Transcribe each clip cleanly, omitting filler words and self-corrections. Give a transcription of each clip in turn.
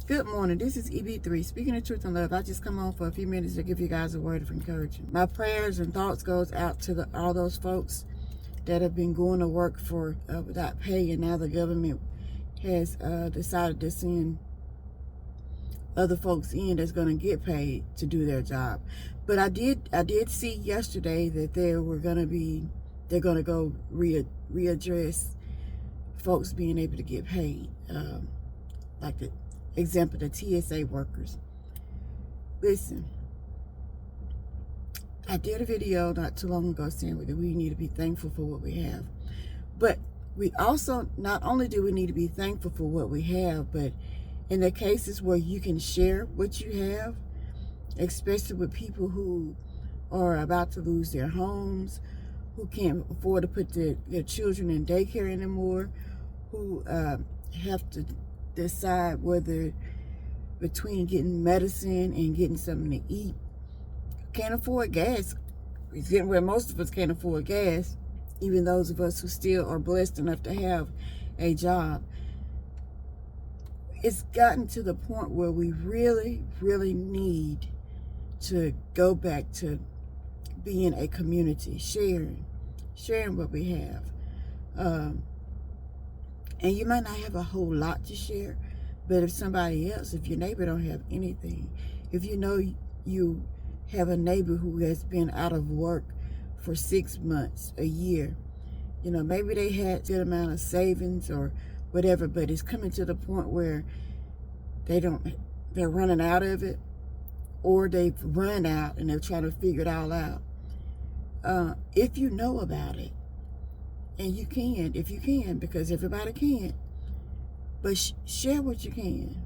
Good morning. This is EB3, speaking the truth in love. I just come on for a few minutes to give you guys a word of encouragement. My prayers and thoughts goes out to all those folks that have been going to work for without pay, and now the government has decided to send other folks in that's going to get paid to do their job. But I did see yesterday that they're going to go readdress folks being able to get paid, like the example, the TSA workers. Listen, I did a video not too long ago saying that we need to be thankful for what we have. But we also, not only do we need to be thankful for what we have, but in the cases where you can share what you have, especially with people who are about to lose their homes, who can't afford to put their children in daycare anymore, who have to decide whether between getting medicine and getting something to eat, can't afford gas. It's getting where most of us can't afford gas, even those of us who still are blessed enough to have a job. It's gotten to the point where we really, really need to go back to being a community, sharing what we have. And you might not have a whole lot to share, but if somebody else, if your neighbor don't have anything, if you know you have a neighbor who has been out of work for 6 months, a year, maybe they had a good amount of savings or whatever, but it's coming to the point where they're running out of it, or they've run out and they're trying to figure it all out. If you know about it, and you can, if you can, because everybody can't, but share what you can,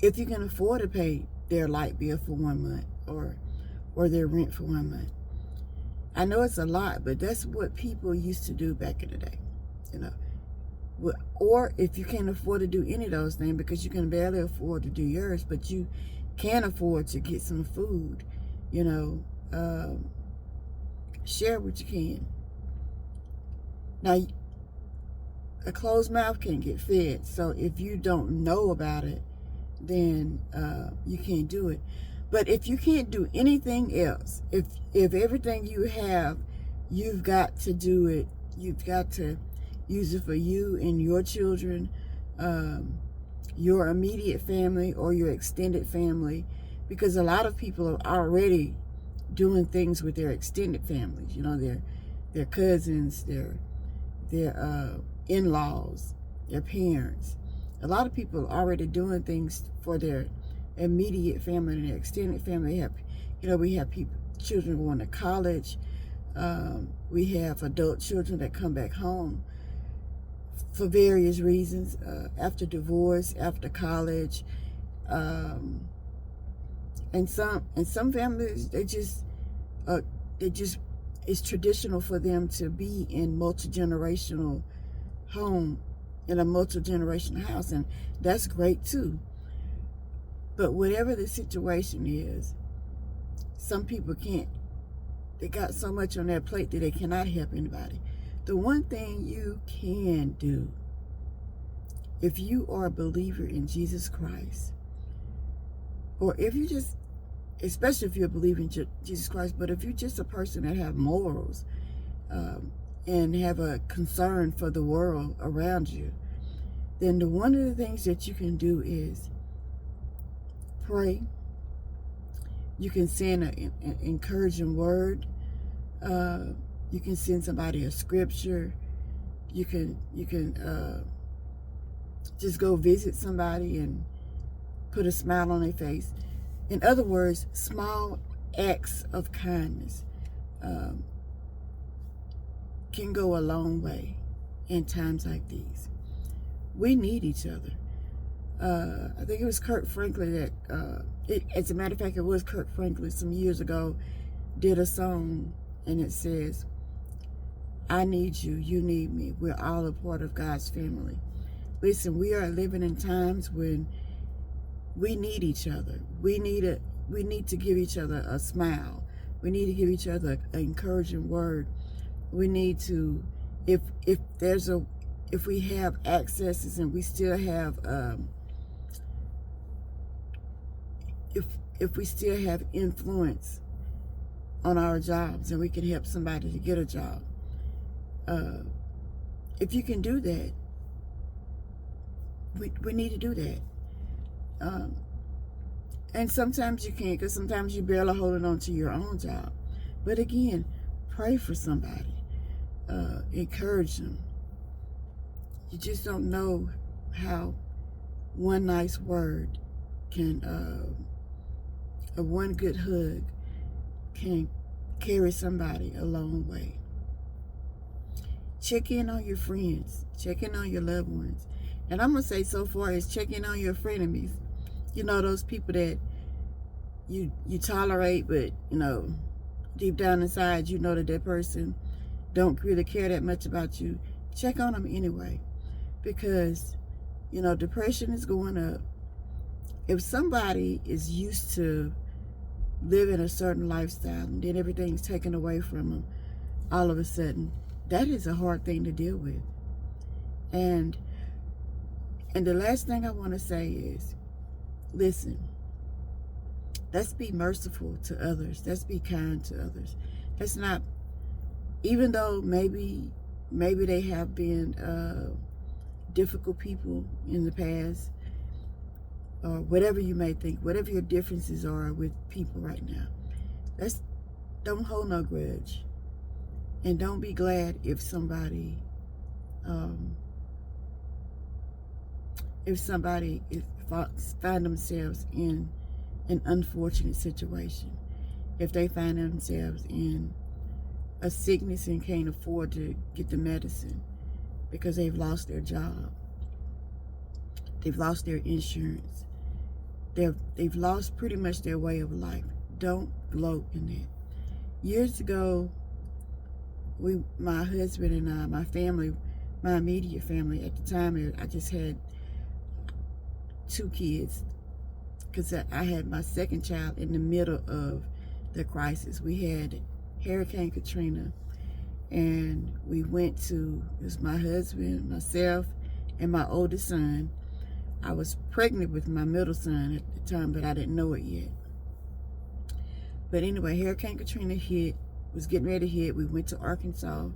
if you can afford to pay their light bill for 1 month or their rent for 1 month. I know it's a lot, but that's what people used to do back in the day, Or if you can't afford to do any of those things because you can barely afford to do yours, but you can afford to get some food, share what you can. Now, a closed mouth can't get fed, so if you don't know about it, then you can't do it. But if you can't do anything else, if everything you have, you've got to do it. You've got to use it for you and your children, your immediate family or your extended family, because a lot of people are already doing things with their extended families, their cousins, their in-laws, their parents. A lot of people are already doing things for their immediate family and their extended family. We have children going to college. We have adult children that come back home for various reasons, after divorce, after college, and some families, it's traditional for them to be in multi-generational home, in a multi-generational house, and that's great too. But whatever the situation is, some people can't. They got so much on their plate that they cannot help anybody. The one thing you can do, if you are a believer in Jesus Christ, or if you just, especially if you're a believer in Jesus Christ, but if you're just a person that have morals and have a concern for the world around you, then one of the things that you can do is pray. You can send an encouraging word. You can send somebody a scripture. You can just go visit somebody and put a smile on their face. In other words, small acts of kindness can go a long way in times like these. We need each other. I think it was Kirk Franklin that, as a matter of fact, it was Kirk Franklin some years ago, did a song, and it says, I need you, you need me. We're all a part of God's family. Listen, we are living in times when we need each other. We need to give each other a smile. We need to give each other an encouraging word. We need to, if there's if we have accesses and we still have if we still have influence on our jobs and we can help somebody to get a job, if you can do that, we need to do that. And sometimes you can't, because sometimes you're barely holding on to your own job. But again, pray for somebody. Encourage them. You just don't know how one nice word can, or one good hug can carry somebody a long way. Check in on your friends. Check in on your loved ones. And I'm going to say so far as check in on your frenemies. You know, those people that you tolerate, but, you know, deep down inside, you know that that person don't really care that much about you. Check on them anyway. Because, you know, depression is going up. If somebody is used to living a certain lifestyle and then everything's taken away from them all of a sudden, that is a hard thing to deal with. And the last thing I want to say is, listen, let's be merciful to others. Let's be kind to others. Let's not, even though maybe they have been difficult people in the past, or whatever you may think, whatever your differences are with people right now, don't hold no grudge. And don't be glad if somebody find themselves in an unfortunate situation. If they find themselves in a sickness and can't afford to get the medicine because they've lost their job, they've lost their insurance, they've lost pretty much their way of life. Don't gloat in that. Years ago, my husband and I, my family, my immediate family at the time, I just had 2 kids, because I had my second child in the middle of the crisis. We had Hurricane Katrina, and we went to, it was my husband, myself, and my oldest son. I was pregnant with my middle son at the time, but I didn't know it yet. But anyway, Hurricane Katrina hit, was getting ready to hit. We went to Arkansas,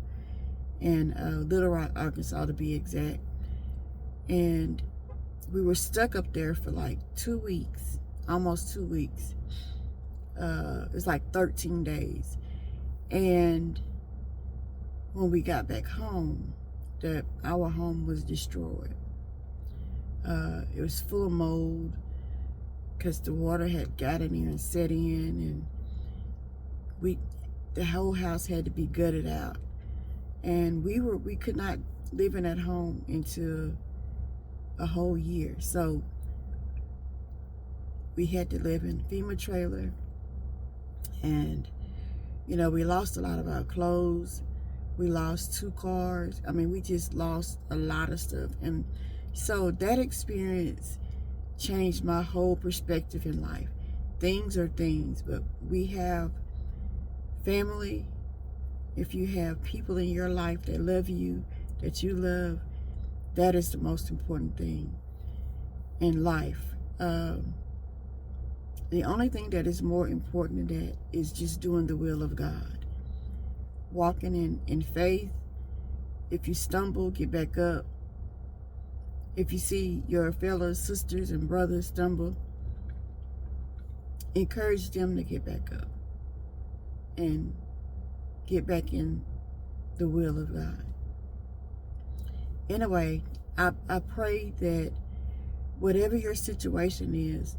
and Little Rock, Arkansas to be exact. And we were stuck up there for like 2 weeks, almost 2 weeks. It was like 13 days. And when we got back home, our home was destroyed. It was full of mold because the water had got in here and set in, and the whole house had to be gutted out. And we could not live in that home until a whole year. So we had to live in a FEMA trailer, and you know, we lost a lot of our clothes. We lost 2 cars. I mean, we just lost a lot of stuff. And so that experience changed my whole perspective in life. Things are things, but we have family. If you have people in your life that love you, that you love, that is the most important thing in life. The only thing that is more important than that is just doing the will of God. Walking in faith. If you stumble, get back up. If you see your fellow sisters and brothers stumble, encourage them to get back up and get back in the will of God. Anyway, I pray that whatever your situation is,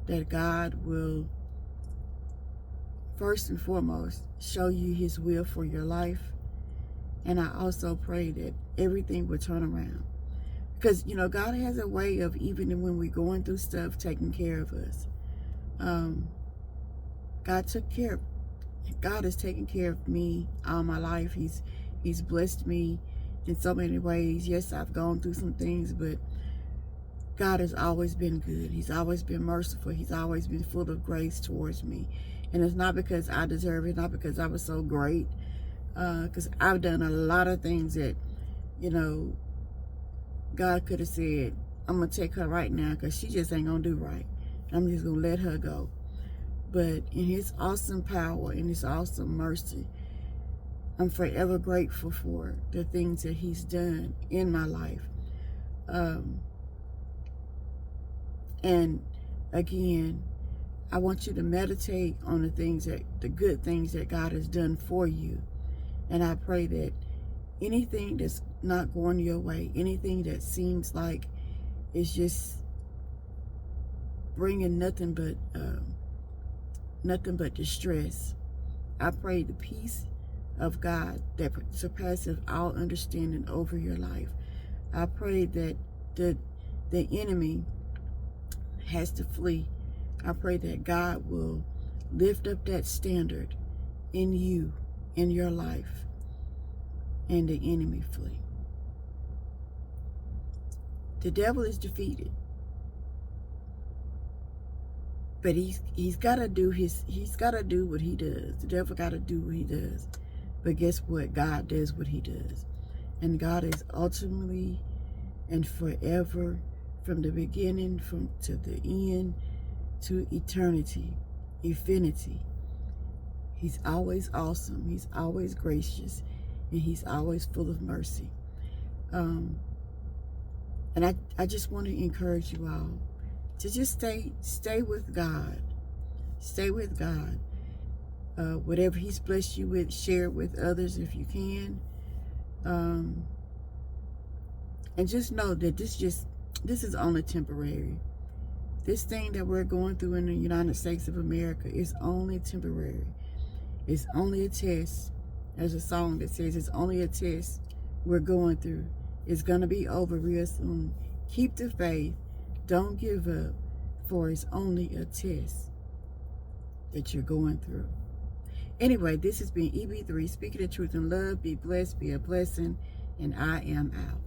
that God will first and foremost show you his will for your life. And I also pray that everything will turn around. Because, you know, God has a way of, even when we're going through stuff, taking care of us. God has taken care of me all my life. He's blessed me in so many ways. Yes, I've gone through some things, but God has always been good. He's always been merciful. He's always been full of grace towards me. And it's not because I deserve it, not because I was so great, because I've done a lot of things that, you know, God could have said, I'm going to take her right now because she just ain't going to do right. I'm just going to let her go. But in his awesome power, in his awesome mercy, I'm forever grateful for the things that he's done in my life. And again, I want you to meditate on the good things that God has done for you. And I pray that anything that's not going your way, anything that seems like it's just bringing nothing but distress, I pray the peace of God that surpasses all understanding over your life. I pray that the enemy has to flee. I pray that God will lift up that standard in you, in your life, and the enemy flee. The devil is defeated, but he's got to do what he does. The devil got to do what he does. But guess what? God does what he does. And God is ultimately and forever, from the beginning to the end, to eternity, infinity. He's always awesome. He's always gracious. And he's always full of mercy. And I just want to encourage you all to just stay with God. Stay with God. Whatever he's blessed you with, share it with others if you can. And just know that this is only temporary. This thing that we're going through in the United States of America is only temporary. It's only a test. There's a song that says it's only a test we're going through. It's going to be over real soon. Keep the faith. Don't give up, for it's only a test that you're going through. Anyway, this has been EB3, speaking the truth in love. Be blessed, be a blessing, and I am out.